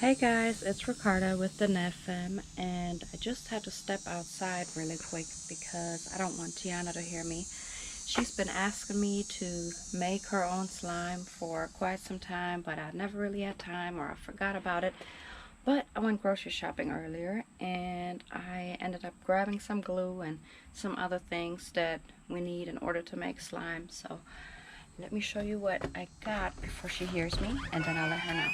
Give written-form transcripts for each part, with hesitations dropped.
Hey guys, it's Ricardo with the NetFem, and I just had to step outside really quick because I don't want Tiana to hear me. She's been asking me to make her own slime for quite some time, but I never really had time or I forgot about it. But I went grocery shopping earlier and I ended up grabbing some glue and some other things that we need in order to make slime. So let me show you what I got before she hears me, and then I'll let her know.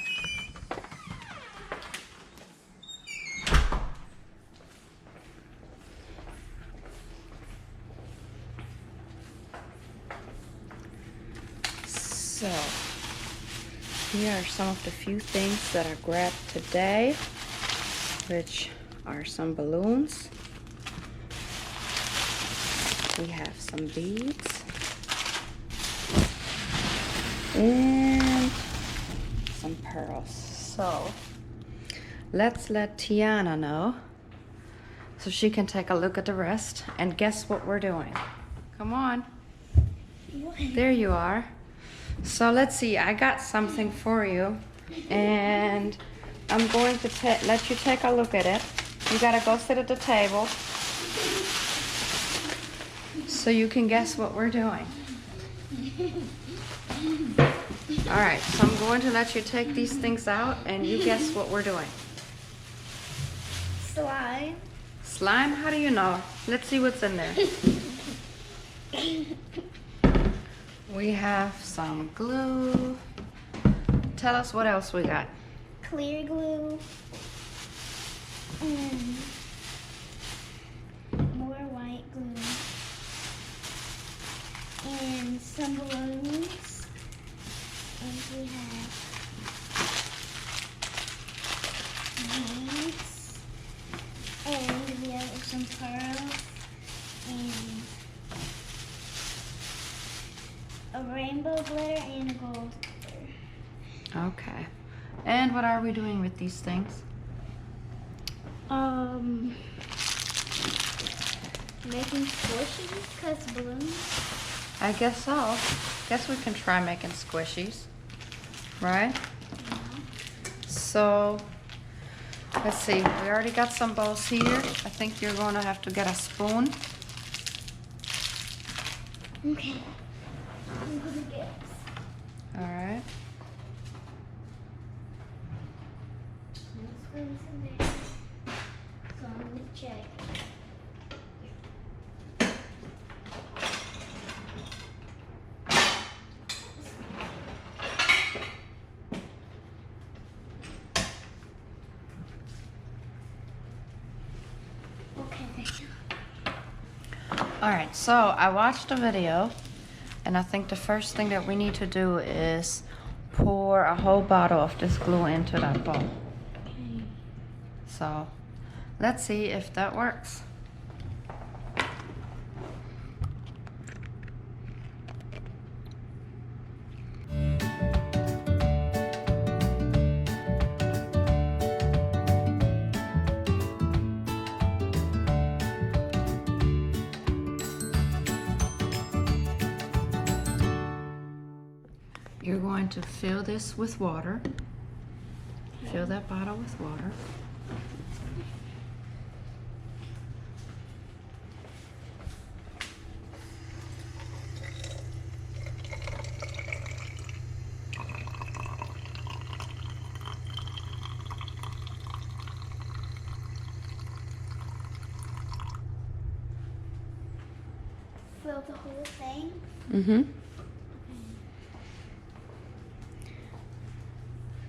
So, here are some of the few things that I grabbed today, which are some balloons. We have some beads. And some pearls. So, let's let Tiana know so she can take a look at the rest and guess what we're doing. Come on. What? There you are. So let's see, I got something for you and I'm going to let you take a look at it. You gotta go sit at the table so you can guess what we're doing. Alright, so I'm going to let you take these things out and you guess what we're doing. Slime. Slime? How do you know? Let's see what's in there. We have some glue. Tell us what else we got. Clear glue. And more white glue. And some balloons. And we have beads. And we have some pearls. And a rainbow glitter and a gold glitter. Okay. And what are we doing with these things? Making squishies because balloons. I guess so. Guess we can try making squishies. Right? Yeah. So, let's see. We already got some bowls here. I think you're going to have to get a spoon. Okay. I'm gonna guess. Alright. Let's go into there. So I'm gonna check. Okay. Alright, so I watched a video, and I think the first thing that we need to do is pour a whole bottle of this glue into that bowl. Okay. So, let's see if that works. You're going to fill this with water. Fill that bottle with water. Fill the whole thing. Mm-hmm.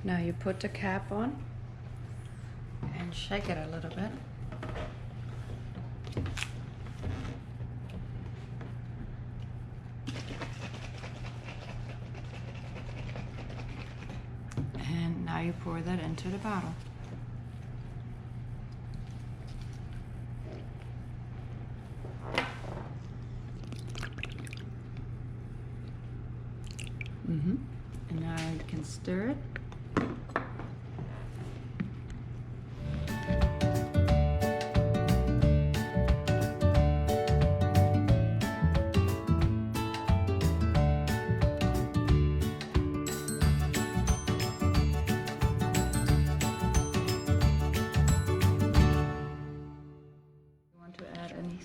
Now you put the cap on and shake it a little bit. And now you pour that into the bottle. Mm-hmm. And now you can stir it.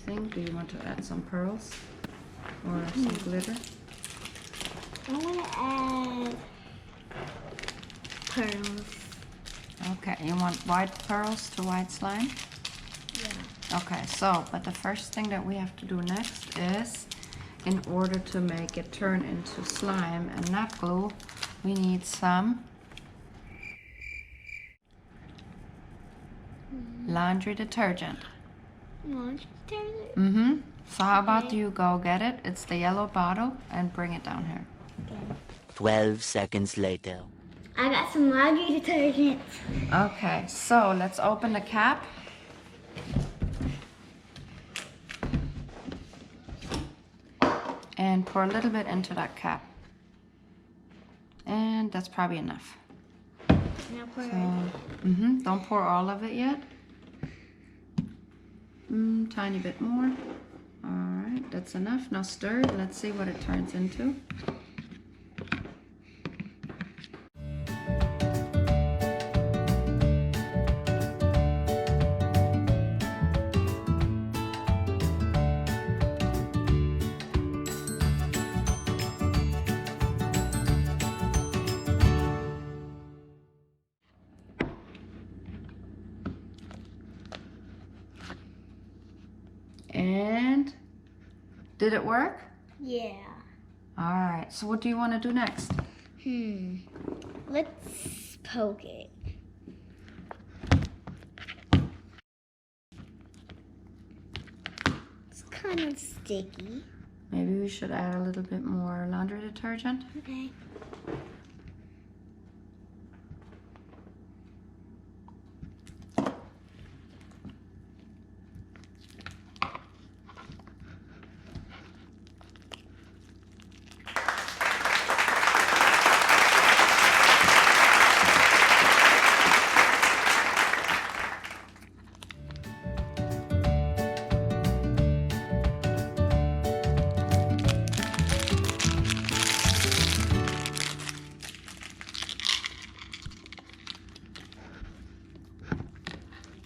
think? Do you want to add some pearls or some glitter? I want to add pearls. Okay, you want white pearls to white slime? Yeah. Okay, so, but the first thing that we have to do next is, in order to make it turn into slime and not glue, we need some laundry detergent. Laundry detergent? Mm-hmm. So how about you go get it? It's the yellow bottle and bring it down here. Okay. 12 seconds later. I got some laundry detergent. Okay, so let's open the cap. And pour a little bit into that cap. And that's probably enough. Now pour it. Don't pour all of it yet. Tiny bit more. Alright, that's enough. Now stir it. Let's see what it turns into. And did it work? Yeah. All right, so what do you want to do next? Let's poke it. It's kind of sticky. Maybe we should add a little bit more laundry detergent. Okay.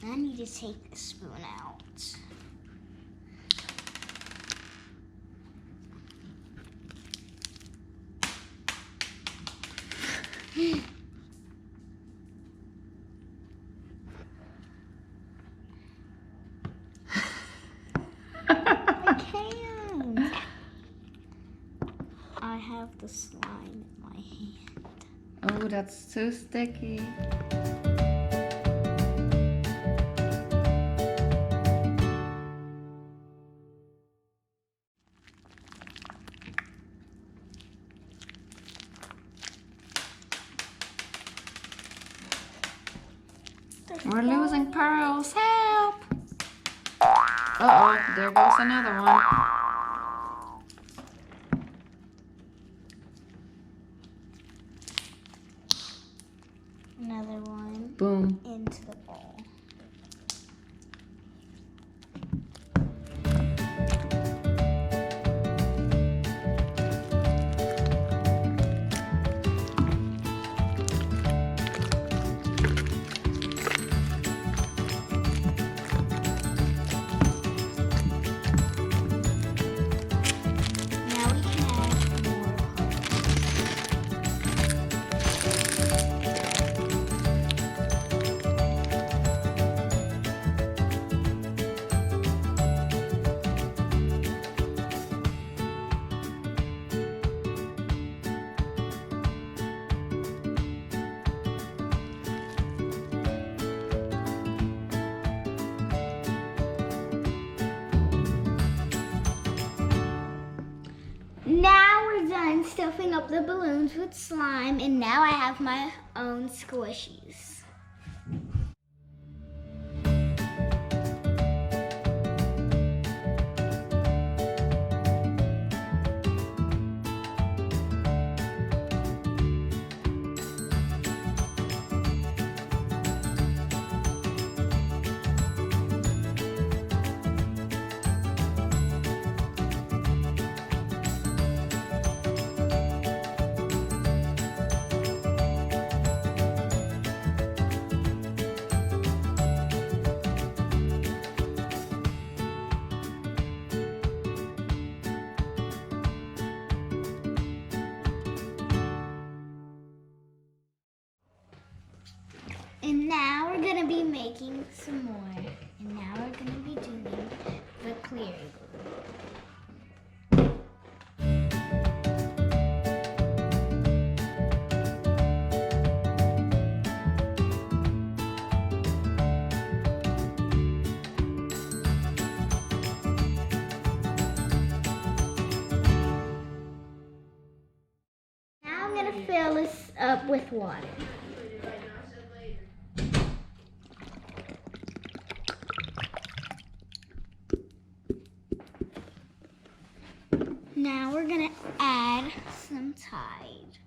I need to take the spoon out. I can't. I have the slime in my hand. Oh, that's too sticky. We're losing pearls. Help! Uh-oh, there goes another one. Another one. Boom. Into the bowl. Now we can add more colors. Now we're done stuffing up the balloons with slime, and now I have my own squishies. And now we're gonna be making some more. And now we're gonna be doing the clear glue. Now I'm gonna fill this up with water. Now we're gonna add some Tide.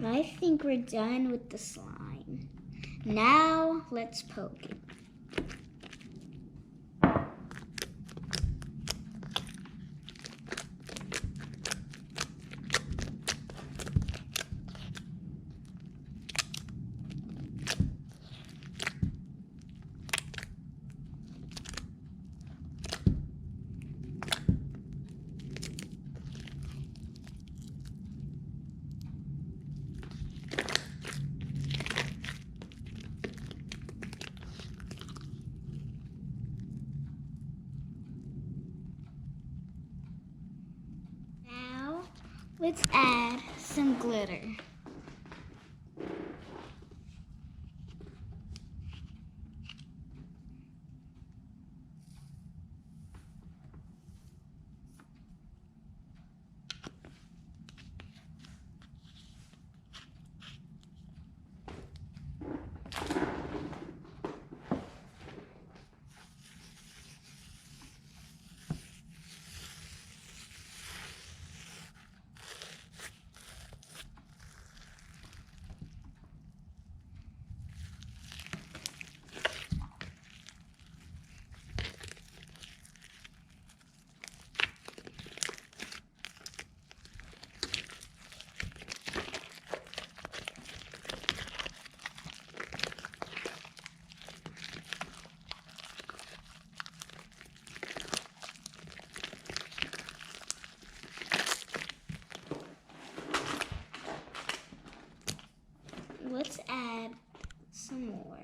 I think we're done with the slime. Now let's poke it. Let's add some glitter. Let's add some more.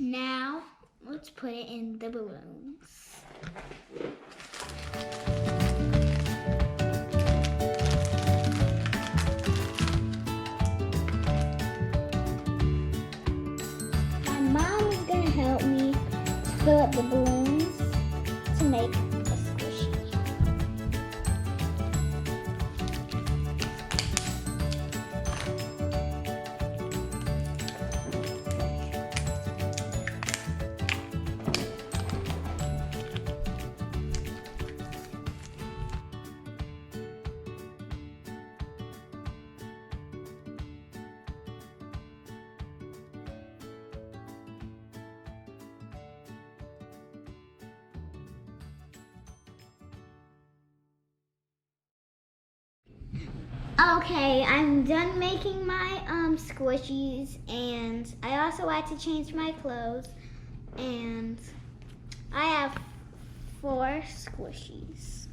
Now, let's put it in the balloons. My mom is going to help me to fill up the balloons to make a squishy. Okay, I'm done making my squishies, and I also had to change my clothes, and I have 4 squishies.